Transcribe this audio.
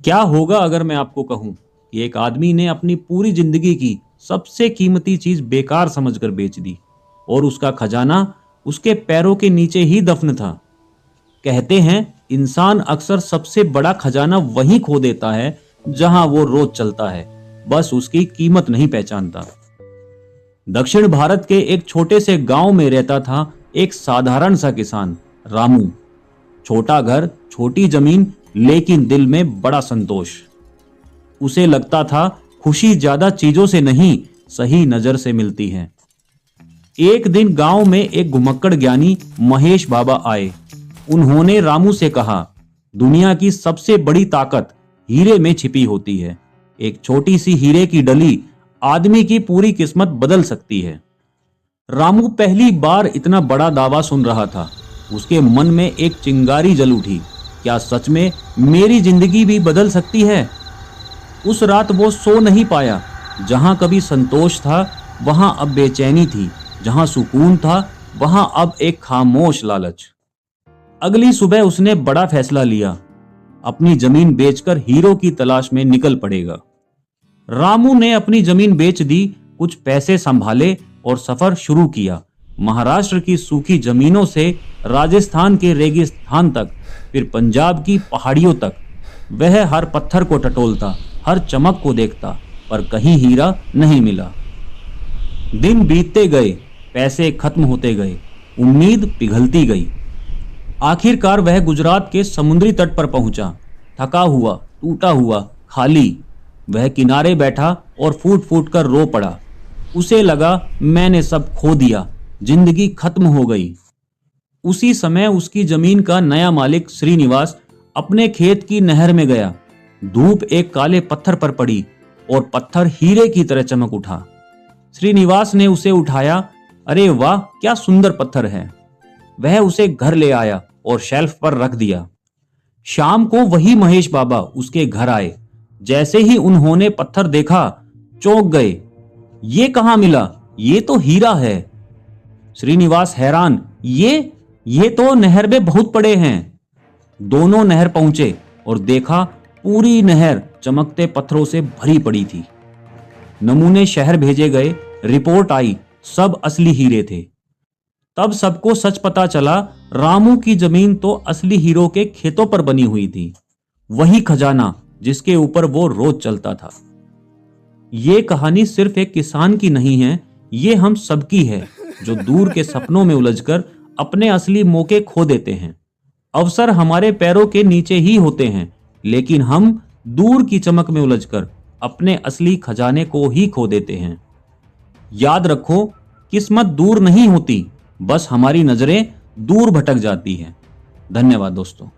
क्या होगा अगर मैं आपको कहूं कि एक आदमी ने अपनी पूरी जिंदगी की सबसे कीमती चीज बेकार समझकर बेच दी और उसका खजाना उसके पैरों के नीचे ही दफन था। कहते हैं इंसान अक्सर सबसे बड़ा खजाना वहीं खो देता है जहां वो रोज चलता है, बस उसकी कीमत नहीं पहचानता। दक्षिण भारत के एक छोटे से गांव में रहता था एक साधारण सा किसान, रामू। छोटा घर, छोटी जमीन, लेकिन दिल में बड़ा संतोष। उसे लगता था खुशी ज्यादा चीजों से नहीं, सही नजर से मिलती है। एक दिन गांव में एक घुमक्कड़ ज्ञानी महेश बाबा आए। उन्होंने रामू से कहा, दुनिया की सबसे बड़ी ताकत हीरे में छिपी होती है। एक छोटी सी हीरे की डली आदमी की पूरी किस्मत बदल सकती है। रामू पहली बार इतना बड़ा दावा सुन रहा था। उसके मन में एक चिंगारी जल उठी। क्या सच में मेरी जिंदगी भी बदल सकती है? उस रात वो सो नहीं पाया। जहां कभी संतोष था वहां अब बेचैनी थी, जहां सुकून था वहां अब एक खामोश लालच। अगली सुबह उसने बड़ा फैसला लिया, अपनी जमीन बेचकर हीरो की तलाश में निकल पड़ेगा। रामू ने अपनी जमीन बेच दी, कुछ पैसे संभाले और सफर शुरू किया। महाराष्ट्र की सूखी जमीनों से राजस्थान के रेगिस्तान तक, फिर पंजाब की पहाड़ियों तक। वह हर पत्थर को टटोलता, हर चमक को देखता, पर कहीं हीरा नहीं मिला। दिन बीतते गए, पैसे खत्म होते गए, उम्मीद पिघलती गई। आखिरकार वह गुजरात के समुद्री तट पर पहुंचा। थका हुआ, टूटा हुआ, खाली। वह किनारे बैठा और फूट फूट कर रो पड़ा। उसे लगा मैंने सब खो दिया, जिंदगी खत्म हो गई। उसी समय उसकी जमीन का नया मालिक श्रीनिवास अपने खेत की नहर में गया। धूप एक काले पत्थर पर पड़ी और पत्थर हीरे की तरह चमक उठा। श्रीनिवास ने उसे उठाया। अरे वाह, क्या सुंदर पत्थर है। वह उसे घर ले आया और शेल्फ पर रख दिया। शाम को वही महेश बाबा उसके घर आए। जैसे ही उन्होंने पत्थर देखा, चौंक गए। ये कहां मिला? ये तो हीरा है। श्रीनिवास हैरान, ये तो नहर में बहुत पड़े हैं। दोनों नहर पहुंचे और देखा पूरी नहर चमकते पत्थरों से भरी पड़ी थी। नमूने शहर भेजे गए, रिपोर्ट आई, सब असली हीरे थे। तब सबको सच पता चला, रामू की जमीन तो असली हीरो के खेतों पर बनी हुई थी। वही खजाना जिसके ऊपर वो रोज चलता था। ये कहानी सिर्फ एक किसान की नहीं है, ये हम सबकी है, जो दूर के सपनों में उलझकर अपने असली मौके खो देते हैं। अवसर हमारे पैरों के नीचे ही होते हैं, लेकिन हम दूर की चमक में उलझकर अपने असली खजाने को ही खो देते हैं। याद रखो, किस्मत दूर नहीं होती, बस हमारी नजरें दूर भटक जाती हैं। धन्यवाद दोस्तों।